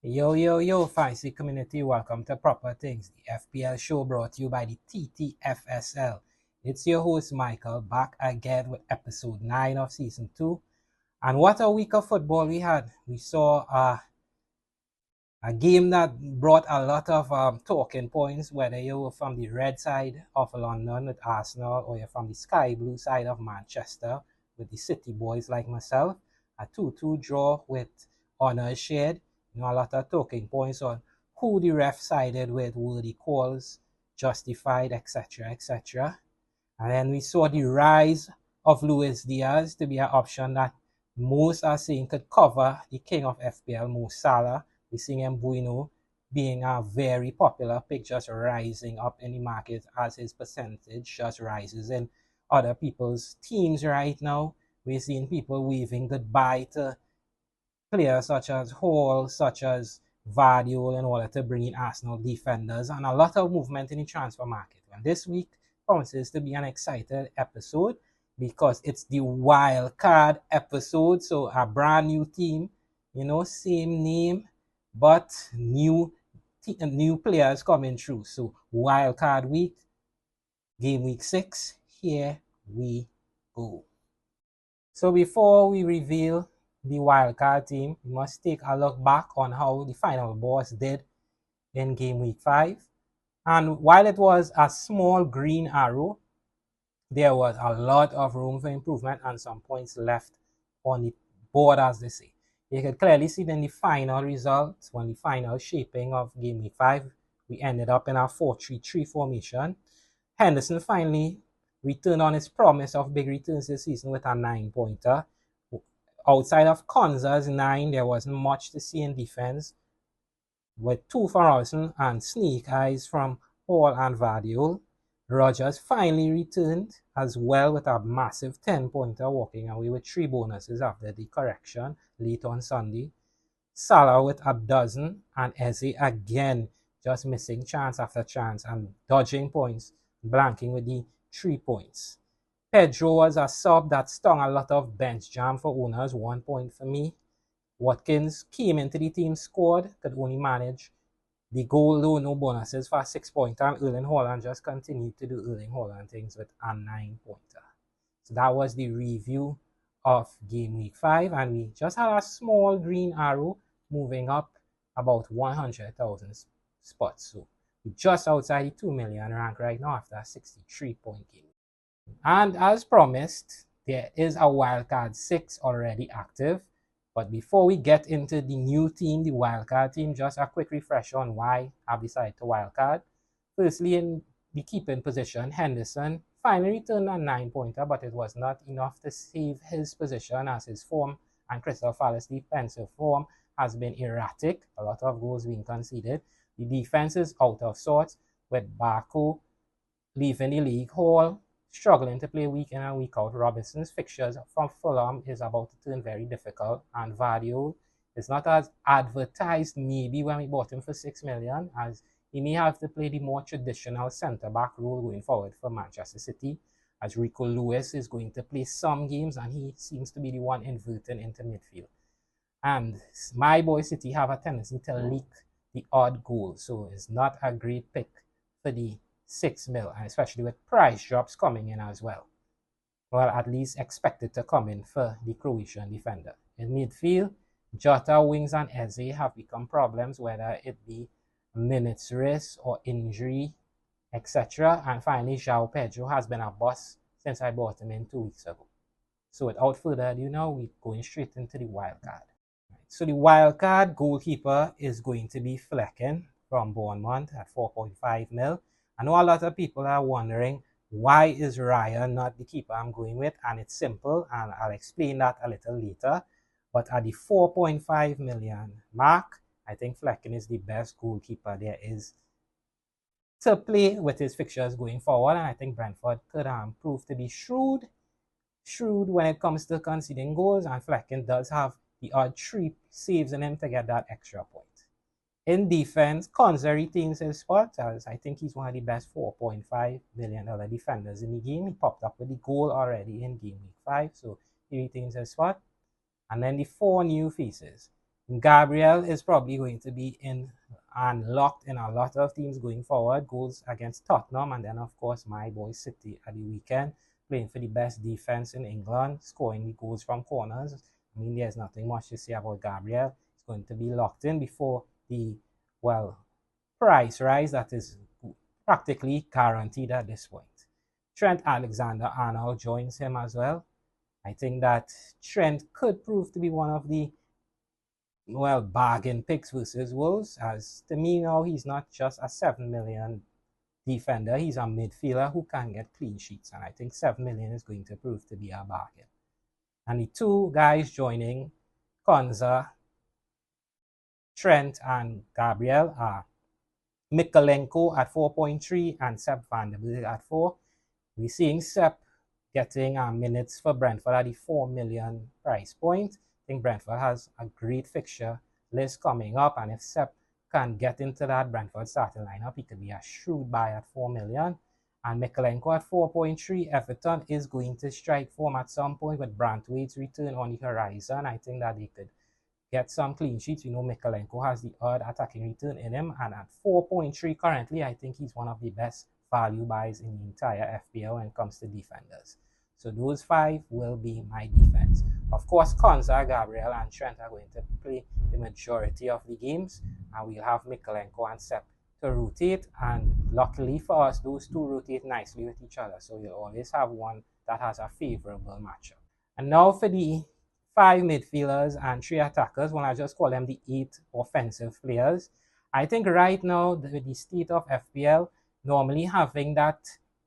Yo, fancy community, welcome to Proper Things, the FPL show brought to you by the TTFSL. It's your host, Michael, back again with episode 9 of season 2. And what a week of football we had. We saw a game that brought a lot of talking points, whether you were from the red side of London with Arsenal or you're from the sky blue side of Manchester with the City boys like myself. A 2-2 draw with honours shared. A lot of talking points on who the ref sided with, were the calls justified, etc., etc. And then we saw the rise of Luis Diaz to be an option that most are saying could cover the king of FPL, Mo Salah. We're seeing Mbeumo being a very popular pick, just rising up in the market as his percentage just rises in other people's teams right now. We're seeing people waving goodbye to players such as Hall, such as Vardy in order to bring in Arsenal defenders, and a lot of movement in the transfer market. And this week promises to be an exciting episode because it's the wildcard episode. So a brand new team, same name, but new players coming through. So wildcard week, game week 6, here we go. So before we reveal the wildcard team, we must take a look back on how the final boss did in game week 5. And while it was a small green arrow, there was a lot of room for improvement and some points left on the board, as they say. You could clearly see in the final result, when the final shaping of game week 5, we ended up in a 4-3-3 formation. Henderson finally returned on his promise of big returns this season with a 9-pointer. Outside of Konza's 9, there wasn't much to see in defense, with 2 from Robinson and sneak eyes from Hall and Vardy. Rogers finally returned as well with a massive 10-pointer, walking away with 3 bonuses after the correction late on Sunday. Salah with a dozen, and Eze again just missing chance after chance and dodging points, blanking with the 3 points. Pedro was a sub that stung a lot of bench jam for owners, 1 point for me. Watkins came into the team squad, could only manage the goal, though no bonuses for a 6-pointer, and Erling Haaland just continued to do Erling Haaland things with a 9-pointer. So that was the review of game week 5, and we just had a small green arrow moving up about 100,000 spots. So we're just outside the 2 million rank right now after a 63-point game. And as promised, there is a Wildcard 6 already active. But before we get into the new team, the Wildcard team, just a quick refresher on why I've decided to Wildcard. Firstly, in the keeping position, Henderson finally returned a 9-pointer, but it was not enough to save his position as his form and Crystal Palace's defensive form has been erratic. A lot of goals being conceded. The defense is out of sorts with Baku leaving the league. Hall struggling to play week in and week out. Robinson's fixtures from Fulham is about to turn very difficult, and Vardy is not as advertised maybe when we bought him for 6 million, as he may have to play the more traditional centre-back role going forward for Manchester City, as Rico Lewis is going to play some games and he seems to be the one inverting into midfield. And my boy City have a tendency to leak the odd goal, so it's not a great pick for the 6 mil, and especially with price drops coming in as well. Well, at least expected to come in for the Croatian defender. In midfield, Jota, Wings, and Eze have become problems, whether it be minutes risk or injury, etc. And finally, João Pedro has been a bust since I bought him in 2 weeks ago. So without further ado, now we're going straight into the wildcard. So the wildcard goalkeeper is going to be Flecken from Bournemouth at 4.5 mil. I know a lot of people are wondering, why is Ryan not the keeper I'm going with? And it's simple, and I'll explain that a little later. But at the 4.5 million mark, I think Flecken is the best goalkeeper there is to play with his fixtures going forward. And I think Brentford could prove to be shrewd when it comes to conceding goals. And Flecken does have the odd 3 saves in him to get that extra point. In defense, Konza retains his spot, as I think he's one of the best $4.5 million defenders in the game. He popped up with the goal already in game week 5, so he retains his spot. And then the 4 new faces. Gabriel is probably going to be in and locked in a lot of teams going forward. Goals against Tottenham, and then of course my boy City at the weekend, playing for the best defense in England, scoring the goals from corners. I mean, there's nothing much to say about Gabriel. He's going to be locked in before the, well, price rise that is practically guaranteed at this point. Trent Alexander-Arnold joins him as well. I think that Trent could prove to be one of the, well, bargain picks versus Wolves, as to me now he's not just a 7 million defender, he's a midfielder who can get clean sheets, and I think 7 million is going to prove to be a bargain. And the two guys joining Konza, Trent and Gabriel are Mykolenko at 4.3 and Sepp van der Berg at 4. We're seeing Sepp getting minutes for Brentford at the 4 million price point. I think Brentford has a great fixture list coming up, and if Sepp can get into that Brentford starting lineup, he could be a shrewd buy at 4 million. And Mykolenko at 4.3. Everton is going to strike form at some point with Brantwaite's return on the horizon. I think that they could get some clean sheets. You know, Mykolenko has the odd attacking return in him, and at 4.3 currently, I think he's one of the best value buys in the entire FPL when it comes to defenders. So those 5 will be my defense. Of course, Konza, Gabriel, and Trent are going to play the majority of the games, and we'll have Mykolenko and Sepp to rotate, and luckily for us, those two rotate nicely with each other, so you'll always have one that has a favorable matchup. And now for the 5 midfielders and 3 attackers, well, I just call them the 8 offensive players. I think right now, with the state of FPL, normally having that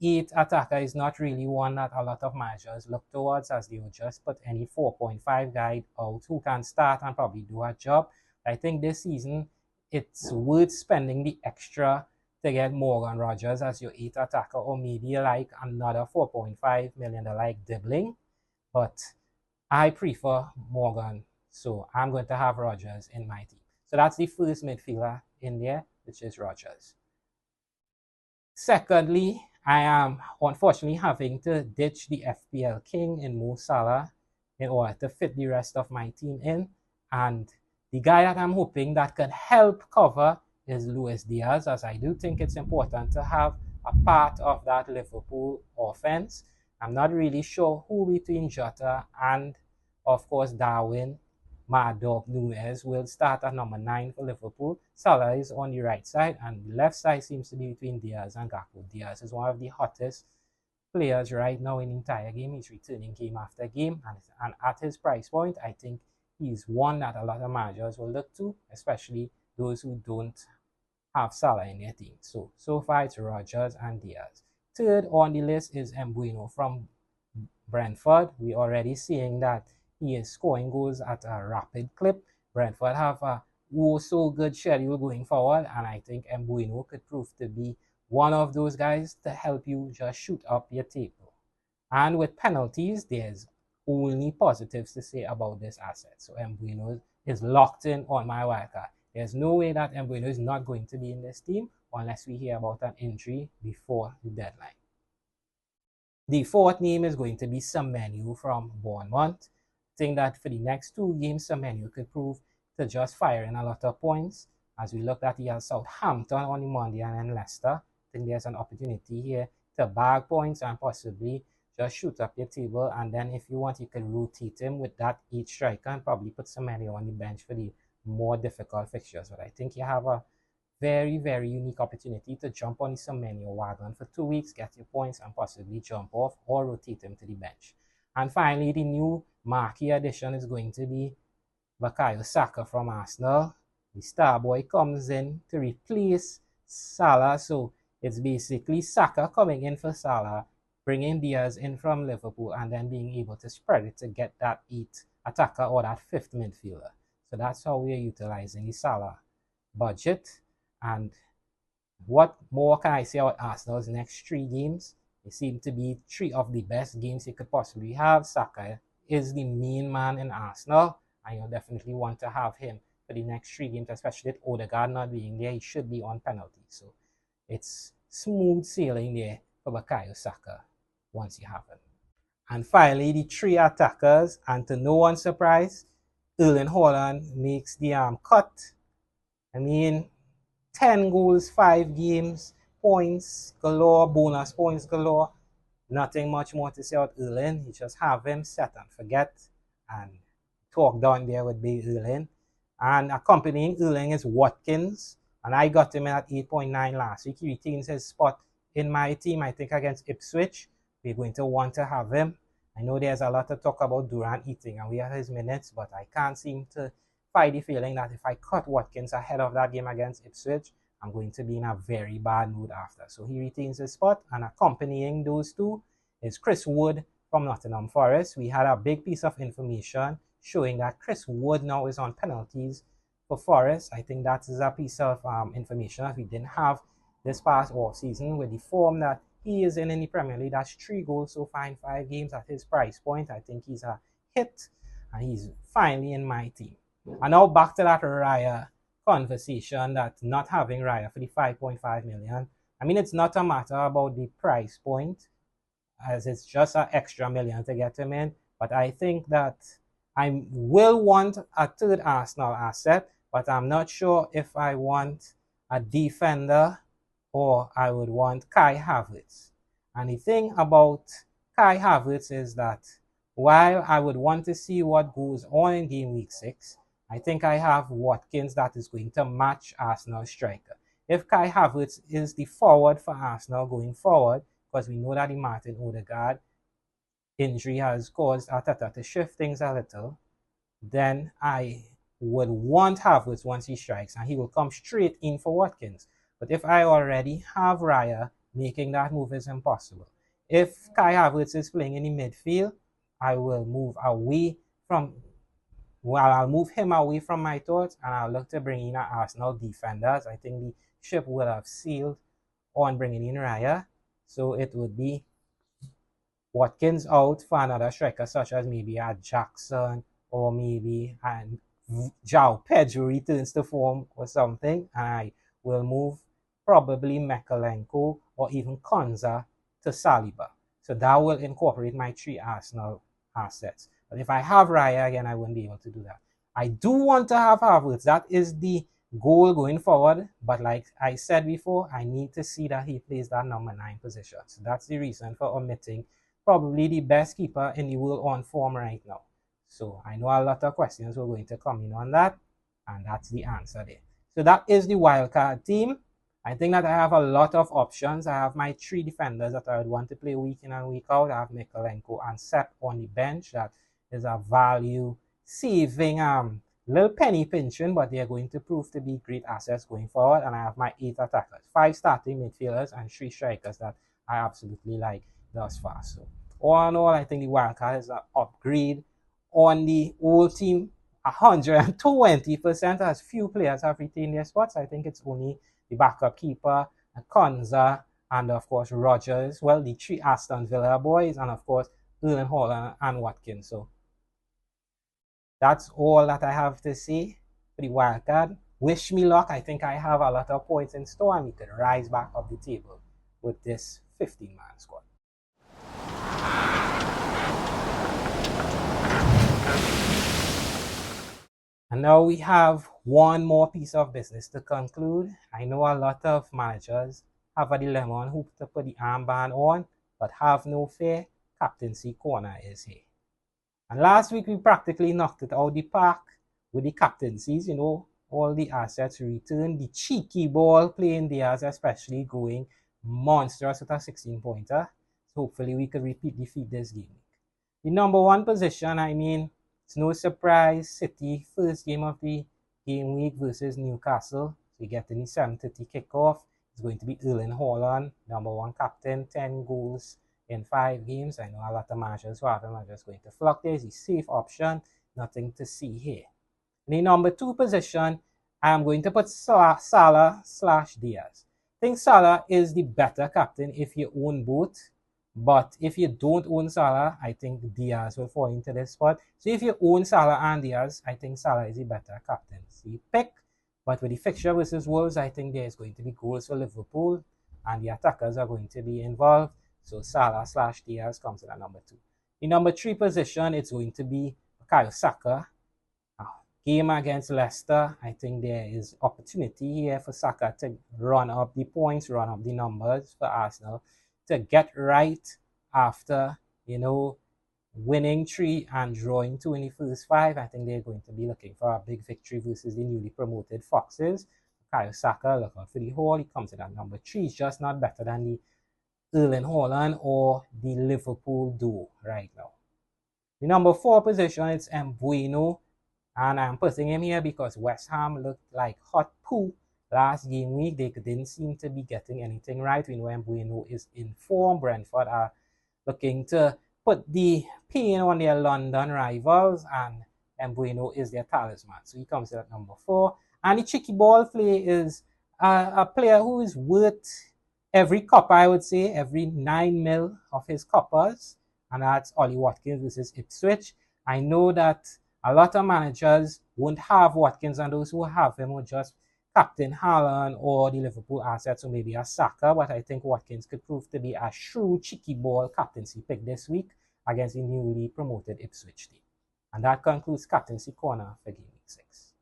8 attacker is not really one that a lot of managers look towards, as they would just put any 4.5 guy out who can start and probably do a job. I think this season, it's worth spending the extra to get Morgan Rogers as your 8 attacker, or maybe like another 4.5 million like Dibbling. But I prefer Morgan, so I'm going to have Rogers in my team. So that's the first midfielder in there, which is Rogers. Secondly, I am unfortunately having to ditch the FPL king in Mo Salah in order to fit the rest of my team in. And the guy that I'm hoping that can help cover is Luis Diaz, as I do think it's important to have a part of that Liverpool offense. I'm not really sure who between Jota and, of course, Darwin, Mad Dog Nunes will start at number 9 for Liverpool. Salah is on the right side, and the left side seems to be between Diaz and Gakpo. Diaz is one of the hottest players right now in the entire game. He's returning game after game, and at his price point, I think he's one that a lot of managers will look to, especially those who don't have Salah in their team. So far it's Rogers and Diaz. Third on the list is Mbeumo from Brentford. We're already seeing that he is scoring goals at a rapid clip. Brentford have a so good schedule going forward, and I think Mbeumo could prove to be one of those guys to help you just shoot up your table. And with penalties, there's only positives to say about this asset. So Mbeumo is locked in on my wildcard. There's no way that Mbeumo is not going to be in this team unless we hear about an injury before the deadline. The fourth name is going to be Semenyo from Bournemouth. I think that for the next 2 games, Semenyo could prove to just fire in a lot of points. As we looked at, he has Southampton on the Monday and then Leicester. I think there's an opportunity here to bag points and possibly just shoot up your table. And then if you want, you can rotate him with that 8 striker and probably put Semenyo on the bench for the more difficult fixtures. But I think you have a very, very unique opportunity to jump on the Semenyo wagon for 2 weeks, get your points, and possibly jump off or rotate him to the bench. And finally, the new marquee addition is going to be Bukayo Saka from Arsenal. The star boy comes in to replace Salah, so it's basically Saka coming in for Salah, bringing Diaz in from Liverpool, and then being able to spread it to get that 8 attacker or that 5th midfielder. So that's how we are utilizing the Salah budget. And what more can I say about Arsenal's next 3 games? They seem to be 3 of the best games you could possibly have. Saka is the main man in Arsenal, and you'll definitely want to have him for the next 3 games, especially with Odegaard not being there. He should be on penalty. So it's smooth sailing there for Bukayo Saka once you have him. And finally, the 3 attackers, and to no one's surprise, Erling Haaland makes the cut. I mean, 10 goals, 5 games, points galore, bonus points galore. Nothing much more to say about Erling. You just have him set and forget, and talk down there would be Erling. And accompanying Erling is Watkins, and I got him at 8.9 last week. He retains his spot in my team, I think, against Ipswich. We're going to want to have him. I know there's a lot of talk about Durant eating and we have his minutes, but I can't seem to find the feeling that if I cut Watkins ahead of that game against Ipswich, I'm going to be in a very bad mood after. So he retains his spot, and accompanying those two is Chris Wood from Nottingham Forest. We had a big piece of information showing that Chris Wood now is on penalties for Forest. I think that is a piece of information that we didn't have this past off season with the form that he is in the Premier League. That's 3 goals so far in 5 games at his price point. I think he's a hit, and he's finally in my team. And now back to that Raya conversation, that not having Raya for the 5.5 million. I mean, it's not a matter about the price point, as it's just an extra million to get him in. But I think that I will want a third Arsenal asset, but I'm not sure if I want a defender or I would want Kai Havertz. And the thing about Kai Havertz is that while I would want to see what goes on in Gameweek 6, I think I have Watkins that is going to match Arsenal's striker. If Kai Havertz is the forward for Arsenal going forward, because we know that the Martin Odegaard injury has caused Arteta to shift things a little, then I would want Havertz once he strikes, and he will come straight in for Watkins. But if I already have Raya, making that move is impossible. If Kai Havertz is playing in the midfield, I will move away from, well, I'll move him away from my thoughts, and I'll look to bring in Arsenal defenders. I think the ship will have sailed on bringing in Raya. So it would be Watkins out for another striker, such as maybe a Jackson, or maybe and João Pedro returns to form or something, and I will move probably Mekalenko or even Konza to Saliba. So that will incorporate my 3 Arsenal assets. But if I have Raya again, I wouldn't be able to do that. I do want to have Havertz. That is the goal going forward. But like I said before, I need to see that he plays that number 9 position. So that's the reason for omitting probably the best keeper in the world on form right now. So I know a lot of questions were going to come in on that, and that's the answer there. So that is the wildcard team. I think that I have a lot of options. I have my 3 defenders that I would want to play week in and week out. I have Mikalenko and Sepp on the bench. That is a value saving little penny pinching, but they're going to prove to be great assets going forward. And I have my 8 attackers, 5 starting midfielders, and 3 strikers that I absolutely like thus far. So all in all, I think the wildcard is an upgrade on the old team 120%, as few players have retained their spots. I think it's only the backup keeper, Konza, and of course Rogers. Well, the 3 Aston Villa boys, and of course Erling Haaland and Watkins. So that's all that I have to say for the wildcard. Wish me luck. I think I have a lot of points in store, and we could rise back up the table with this 15-man squad. And now we have one more piece of business to conclude. I know a lot of managers have a dilemma on who to put the armband on, but have no fear, Captaincy Corner is here. And last week we practically knocked it out the park with the captaincies, you know, all the assets returned, the cheeky ball playing theirs, especially going monstrous with a 16-pointer. So hopefully we could repeat the feat this game. The number 1 position, I mean, it's no surprise, City, first game of the game week versus Newcastle. So you get in the 7:30 kickoff. It's going to be Erling Haaland, number 1 captain, 10 goals in 5 games. I know a lot of managers who have him are just going to flock there. It's a safe option, nothing to see here. In the number 2 position, I am going to put Salah/Diaz. I think Salah is the better captain if you own both. But if you don't own Salah, I think Diaz will fall into this spot. So if you own Salah and Diaz, I think Salah is the better captaincy pick. But with the fixture versus Wolves, I think there is going to be goals for Liverpool, and the attackers are going to be involved. So Salah/Diaz comes in at number 2. In number 3 position, it's going to be Bukayo Saka. game against Leicester, I think there is opportunity here for Saka to run up the points, run up the numbers for Arsenal to get right after, winning 3 and drawing 2 in the first 5. I think they're going to be looking for a big victory versus the newly promoted Foxes. Bukayo Saka, look out for the haul. He comes in at number 3. He's just not better than the Erling Haaland or the Liverpool duo right now. The number 4 position, it's Mbeumo. And I'm putting him here because West Ham looked like hot poo last game week. They didn't seem to be getting anything right. We know Mbeumo is in form. Brentford are looking to put the pain on their London rivals, and Mbeumo is their talisman. So he comes in at number 4. And the cheeky ball play is a player who is worth every copper, I would say, every 9 mil of his coppers. And that's Ollie Watkins versus Ipswich. I know that a lot of managers won't have Watkins, and those who have him will just captain Haaland or the Liverpool assets, or maybe a Saka. But I think Watkins could prove to be a shrewd, cheeky ball captaincy pick this week against the newly promoted Ipswich team. And that concludes Captaincy Corner for Gameweek 6.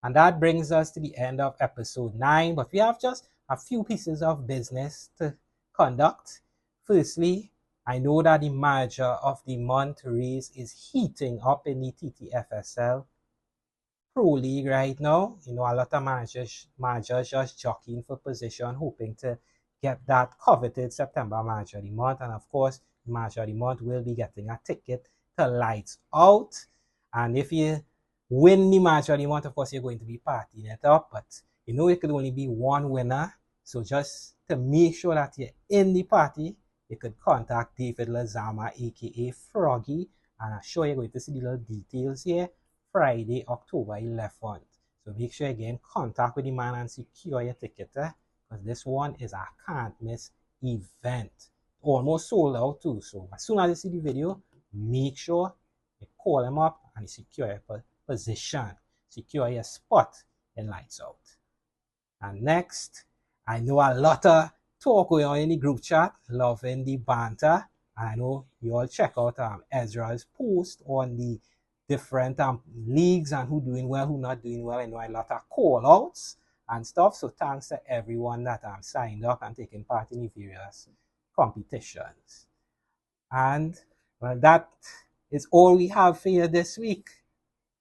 And that brings us to the end of episode 9. But we have just a few pieces of business to conduct. Firstly, I know that the Manager of the Month race is heating up in the ttfplproleague right now. A lot of managers just jockeying for position, hoping to get that coveted September Manager of the Month. And of course, the Manager of the Month will be getting a ticket to Lights Out. And if you win the Manager of the Month, of course, you're going to be partying it up. But it could only be one winner. So just to make sure that you're in the party, you could contact David Lazama, aka Froggy, and I'm sure you're going to see the little details here. Friday, October 11th. So make sure you get in contact with the man and secure your ticket, because this one is a can't miss event. Almost sold out too. So as soon as you see the video, make sure you call him up and secure your position, secure your spot in Lights Out. And next, I know a lot of talk going on in the group chat, loving the banter. I know you all check out Ezra's post on the different leagues and who doing well, who not doing well. I know a lot of call outs and stuff. So thanks to everyone that signed up and taking part in the various competitions. And well, that is all we have for you this week.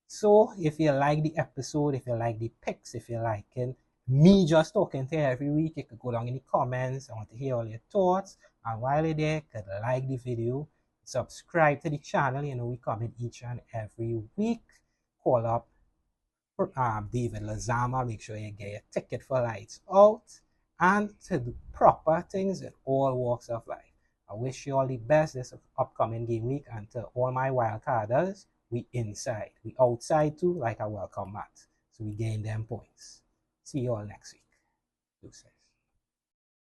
So if you like the episode, if you like the picks, if you're liking me just talking to you every week, you could go down in the comments. I want to hear all your thoughts. And while you're there, you could like the video, subscribe to the channel. We come in each and every week. Call up David Lazama. Make sure you get your ticket for Lights Out. And to do proper things in all walks of life. I wish you all the best this upcoming game week. And to all my wildcarders, we inside. We outside too, like a welcome mat. So we gain them points. See you all next week.